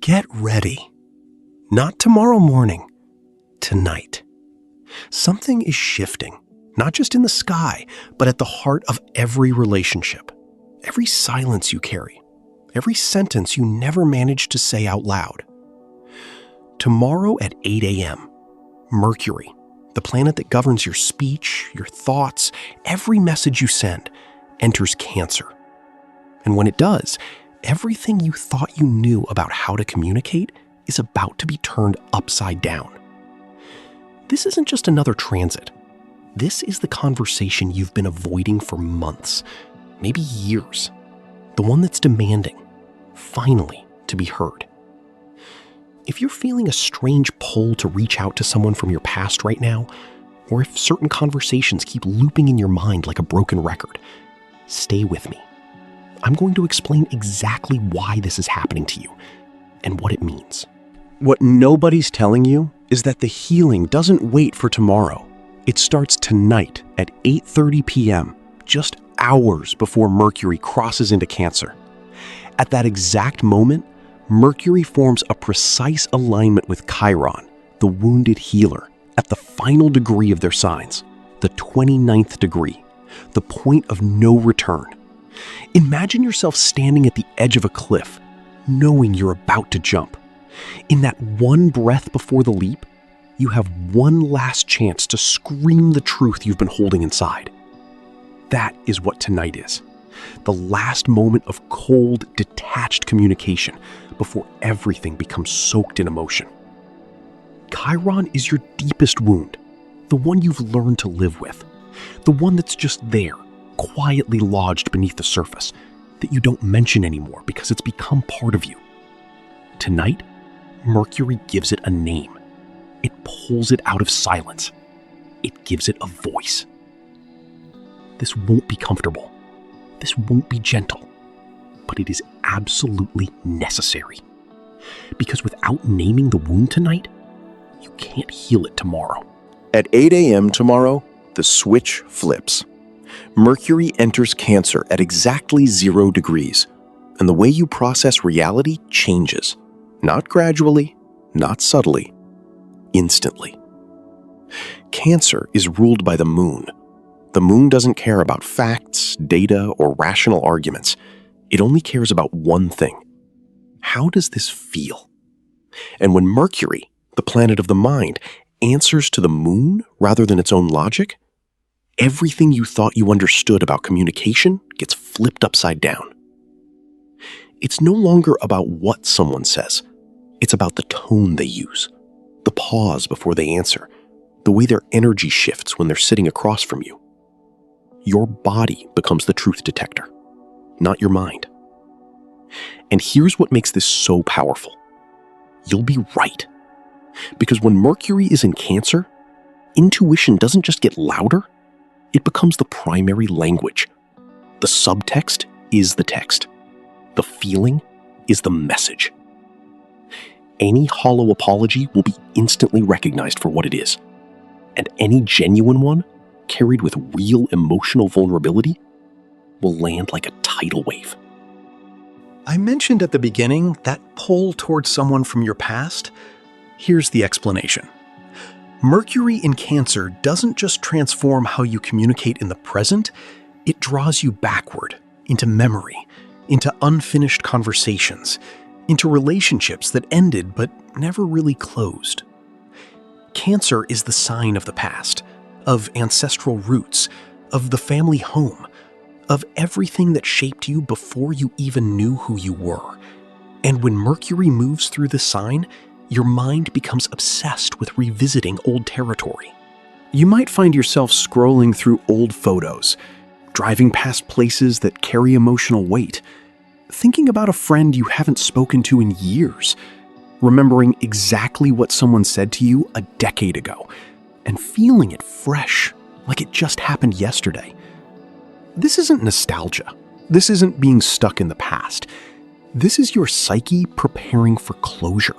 Get ready. Not tomorrow morning, tonight. Something is shifting, not just in the sky, but at the heart of every relationship. Every silence you carry, every sentence you never managed to say out loud. Tomorrow at 8 a.m., Mercury, the planet that governs your speech, your thoughts, every message you send, enters Cancer. And when it does, everything you thought you knew about how to communicate is about to be turned upside down. This isn't just another transit. This is the conversation you've been avoiding for months, maybe years. The one that's demanding, finally, to be heard. If you're feeling a strange pull to reach out to someone from your past right now, or if certain conversations keep looping in your mind like a broken record, stay with me. I'm going to explain exactly why this is happening to you and what it means. What nobody's telling you is that the healing doesn't wait for tomorrow. It starts tonight at 8:30 p.m., just hours before Mercury crosses into Cancer. At that exact moment, Mercury forms a precise alignment with Chiron, the wounded healer, at the final degree of their signs, the 29th degree, the point of no return. Imagine yourself standing at the edge of a cliff, knowing you're about to jump. In that one breath before the leap, you have one last chance to scream the truth you've been holding inside. That is what tonight is. The last moment of cold, detached communication before everything becomes soaked in emotion. Chiron is your deepest wound, the one you've learned to live with, the one that's just there, quietly lodged beneath the surface, that you don't mention anymore because it's become part of you. Tonight, Mercury gives it a name. It pulls it out of silence. It gives it a voice. This won't be comfortable. This won't be gentle. But it is absolutely necessary. Because without naming the wound tonight, you can't heal it tomorrow. At 8 a.m. tomorrow, the switch flips. Mercury enters Cancer at exactly 0 degrees, and the way you process reality changes. Not gradually, not subtly, instantly. Cancer is ruled by the moon. The moon doesn't care about facts, data, or rational arguments. It only cares about one thing. How does this feel? And when Mercury, the planet of the mind, answers to the moon rather than its own logic, everything you thought you understood about communication gets flipped upside down. It's no longer about what someone says. It's about the tone they use, the pause before they answer, the way their energy shifts when they're sitting across from you. Your body becomes the truth detector, not your mind. And here's what makes this so powerful. You'll be right. Because when Mercury is in Cancer, intuition doesn't just get louder, it becomes the primary language. The subtext is the text. The feeling is the message. Any hollow apology will be instantly recognized for what it is. And any genuine one, carried with real emotional vulnerability, will land like a tidal wave. I mentioned at the beginning that pull towards someone from your past. Here's the explanation. Mercury in Cancer doesn't just transform how you communicate in the present, it draws you backward, into memory, into unfinished conversations, into relationships that ended but never really closed. Cancer is the sign of the past, of ancestral roots, of the family home, of everything that shaped you before you even knew who you were. And when Mercury moves through the sign, your mind becomes obsessed with revisiting old territory. You might find yourself scrolling through old photos, driving past places that carry emotional weight, thinking about a friend you haven't spoken to in years, remembering exactly what someone said to you a decade ago, and feeling it fresh, like it just happened yesterday. This isn't nostalgia. This isn't being stuck in the past. This is your psyche preparing for closure.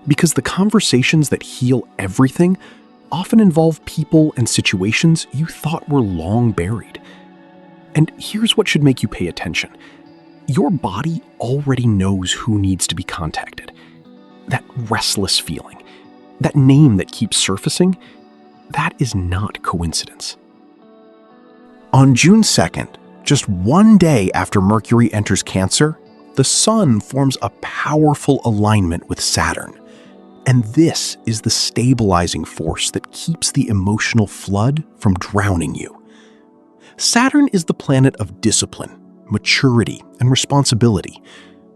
Because the conversations that heal everything often involve people and situations you thought were long buried. And here's what should make you pay attention. Your body already knows who needs to be contacted. that restless feeling, that name that keeps surfacing, that is not coincidence. On June 2nd, just one day after Mercury enters Cancer, the Sun forms a powerful alignment with Saturn. And this is the stabilizing force that keeps the emotional flood from drowning you. Saturn is the planet of discipline, maturity, and responsibility,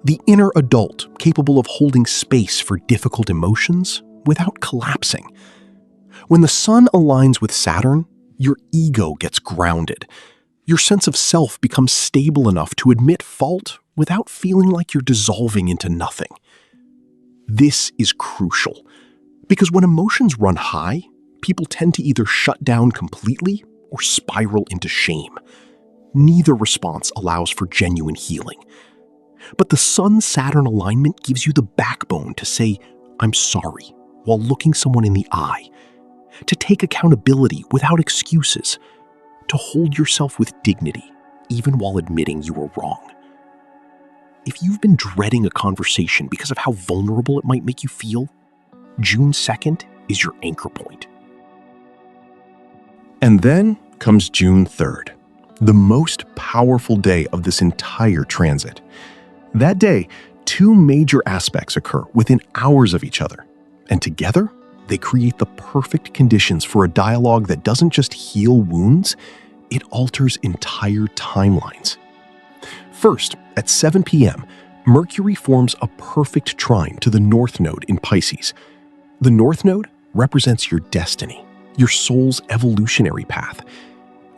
the inner adult capable of holding space for difficult emotions without collapsing. When the Sun aligns with Saturn, your ego gets grounded. Your sense of self becomes stable enough to admit fault without feeling like you're dissolving into nothing. This is crucial, because when emotions run high, people tend to either shut down completely or spiral into shame. Neither response allows for genuine healing. But the Sun-Saturn alignment gives you the backbone to say, "I'm sorry," while looking someone in the eye, to take accountability without excuses, to hold yourself with dignity, even while admitting you were wrong. If you've been dreading a conversation because of how vulnerable it might make you feel, June 2nd is your anchor point. And then comes June 3rd, the most powerful day of this entire transit. That day, two major aspects occur within hours of each other, and together, they create the perfect conditions for a dialogue that doesn't just heal wounds, it alters entire timelines. First, at 7 p.m., Mercury forms a perfect trine to the North Node in Pisces. The North Node represents your destiny, your soul's evolutionary path.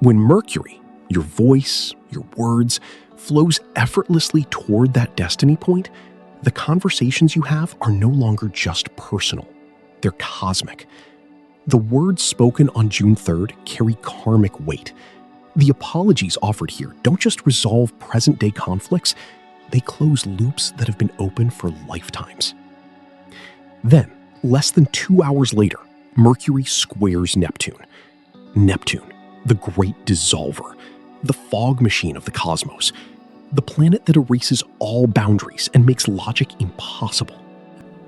When Mercury, your voice, your words, flows effortlessly toward that destiny point, the conversations you have are no longer just personal. They're cosmic. The words spoken on June 3rd carry karmic weight. The apologies offered here don't just resolve present-day conflicts, they close loops that have been open for lifetimes. Then, less than 2 hours later, Mercury squares Neptune. Neptune, the great dissolver, the fog machine of the cosmos, the planet that erases all boundaries and makes logic impossible.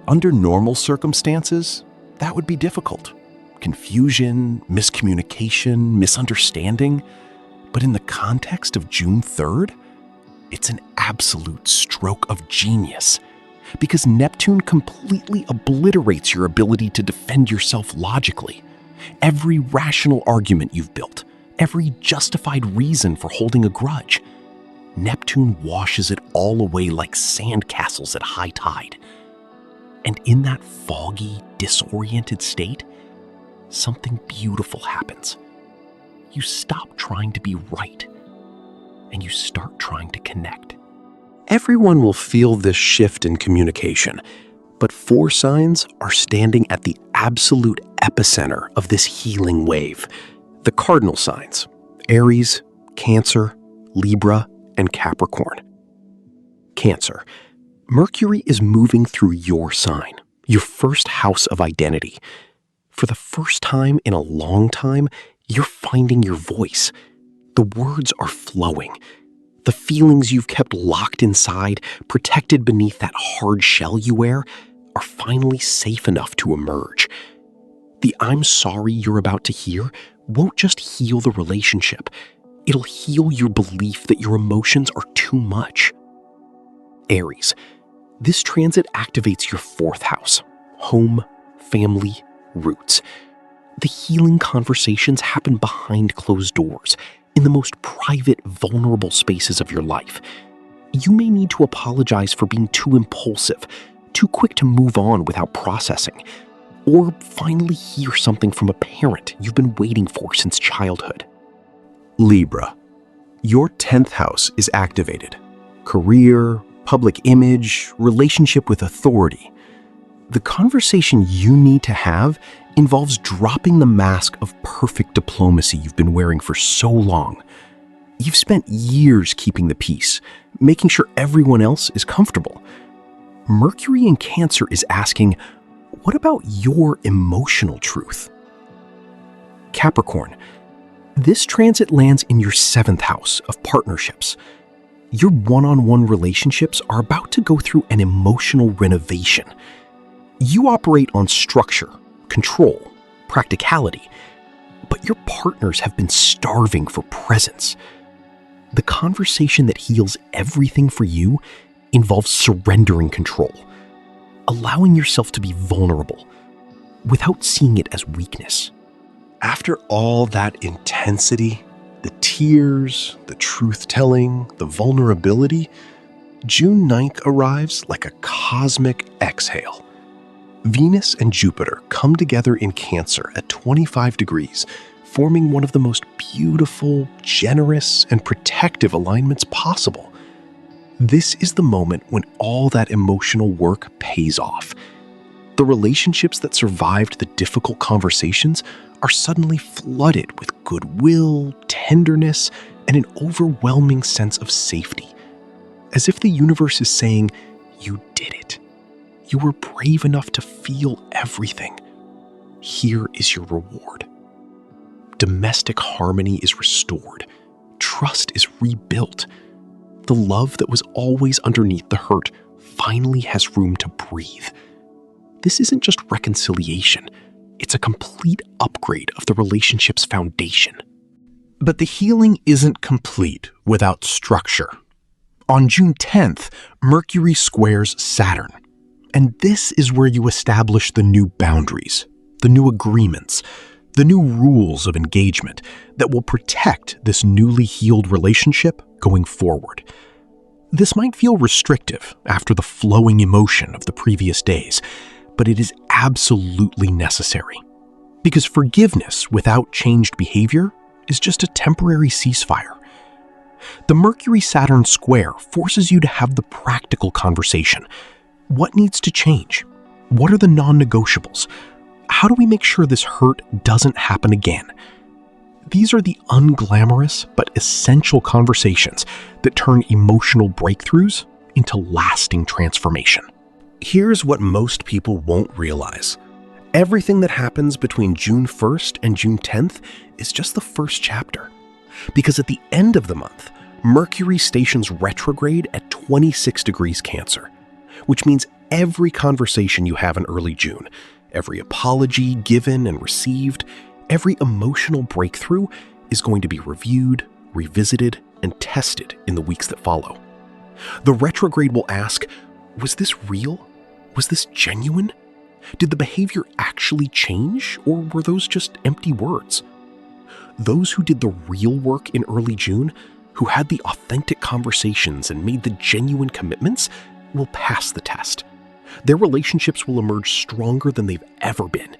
Under normal circumstances, that would be difficult. Confusion, miscommunication, misunderstanding. But in the context of June 3rd, it's an absolute stroke of genius, because Neptune completely obliterates your ability to defend yourself logically. Every rational argument you've built, every justified reason for holding a grudge, Neptune washes it all away like sandcastles at high tide. And in that foggy, disoriented state, something beautiful happens. You stop trying to be right, and you start trying to connect. Everyone will feel this shift in communication, but 4 signs are standing at the absolute epicenter of this healing wave. The cardinal signs: Aries, Cancer, Libra, and Capricorn. Cancer. Mercury is moving through your sign, your first house of identity. For the first time in a long time, you're finding your voice. The words are flowing. The feelings you've kept locked inside, protected beneath that hard shell you wear, are finally safe enough to emerge. The "I'm sorry" you're about to hear won't just heal the relationship. It'll heal your belief that your emotions are too much. Aries. This transit activates your 4th house: home, family, roots. The healing conversations happen behind closed doors, in the most private, vulnerable spaces of your life. You may need to apologize for being too impulsive, too quick to move on without processing, or finally hear something from a parent you've been waiting for since childhood. Libra. Your 10th house is activated. Career, public image, relationship with authority. The conversation you need to have involves dropping the mask of perfect diplomacy you've been wearing for so long. You've spent years keeping the peace, making sure everyone else is comfortable. Mercury in Cancer is asking, what about your emotional truth? Capricorn. This transit lands in your 7th house of partnerships. Your one-on-one relationships are about to go through an emotional renovation. You operate on structure, control, practicality, but your partners have been starving for presence. The conversation that heals everything for you involves surrendering control, allowing yourself to be vulnerable without seeing it as weakness. After all that intensity, the tears, the truth-telling, the vulnerability, June 9th arrives like a cosmic exhale. Venus and Jupiter come together in Cancer at 25 degrees, forming one of the most beautiful, generous, and protective alignments possible. This is the moment when all that emotional work pays off. The relationships that survived the difficult conversations are suddenly flooded with goodwill, tenderness, and an overwhelming sense of safety. As if the universe is saying, "You did it. You were brave enough to feel everything. Here is your reward." Domestic harmony is restored. Trust is rebuilt. The love that was always underneath the hurt finally has room to breathe. This isn't just reconciliation. It's a complete upgrade of the relationship's foundation. But the healing isn't complete without structure. On June 10th, Mercury squares Saturn. And this is where you establish the new boundaries, the new agreements, the new rules of engagement that will protect this newly healed relationship going forward. This might feel restrictive after the flowing emotion of the previous days, but it is absolutely necessary. Because forgiveness without changed behavior is just a temporary ceasefire. The Mercury-Saturn square forces you to have the practical conversation. What needs to change? What are the non-negotiables? How do we make sure this hurt doesn't happen again? These are the unglamorous but essential conversations that turn emotional breakthroughs into lasting transformation. Here's what most people won't realize. Everything that happens between June 1st and June 10th is just the first chapter. Because at the end of the month, Mercury stations retrograde at 26 degrees Cancer, which means every conversation you have in early June, every apology given and received, every emotional breakthrough is going to be reviewed, revisited, and tested in the weeks that follow. The retrograde will ask, was this real? Was this genuine? Did the behavior actually change, or were those just empty words? Those who did the real work in early June, who had the authentic conversations and made the genuine commitments, will pass the test. Their relationships will emerge stronger than they've ever been.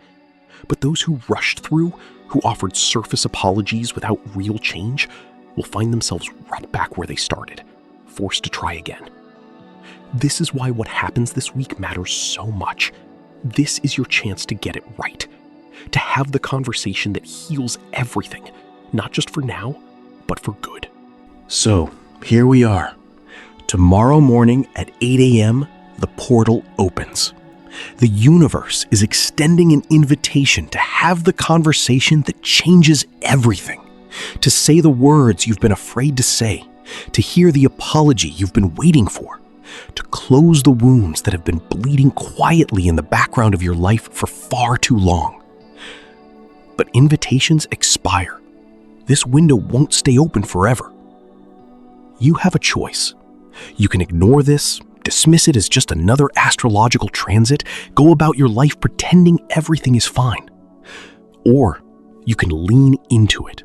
But those who rushed through, who offered surface apologies without real change, will find themselves right back where they started, forced to try again. This is why what happens this week matters so much. This is your chance to get it right, to have the conversation that heals everything, not just for now, but for good. So, here we are. Tomorrow morning at 8 a.m., the portal opens. The universe is extending an invitation to have the conversation that changes everything, to say the words you've been afraid to say, to hear the apology you've been waiting for, to close the wounds that have been bleeding quietly in the background of your life for far too long. But invitations expire. This window won't stay open forever. You have a choice. You can ignore this, dismiss it as just another astrological transit, go about your life pretending everything is fine. Or you can lean into it,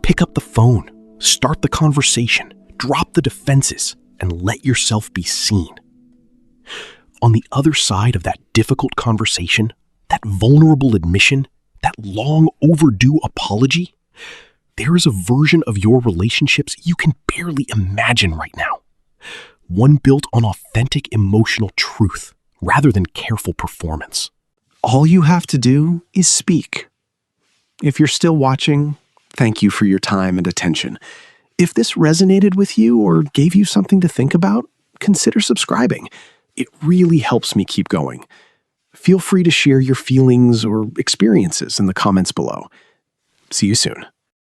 pick up the phone, start the conversation, drop the defenses, and let yourself be seen. On the other side of that difficult conversation, that vulnerable admission, that long overdue apology, there is a version of your relationships you can barely imagine right now. One built on authentic emotional truth rather than careful performance. All you have to do is speak. If you're still watching, thank you for your time and attention. If this resonated with you or gave you something to think about, consider subscribing. It really helps me keep going. Feel free to share your feelings or experiences in the comments below. See you soon.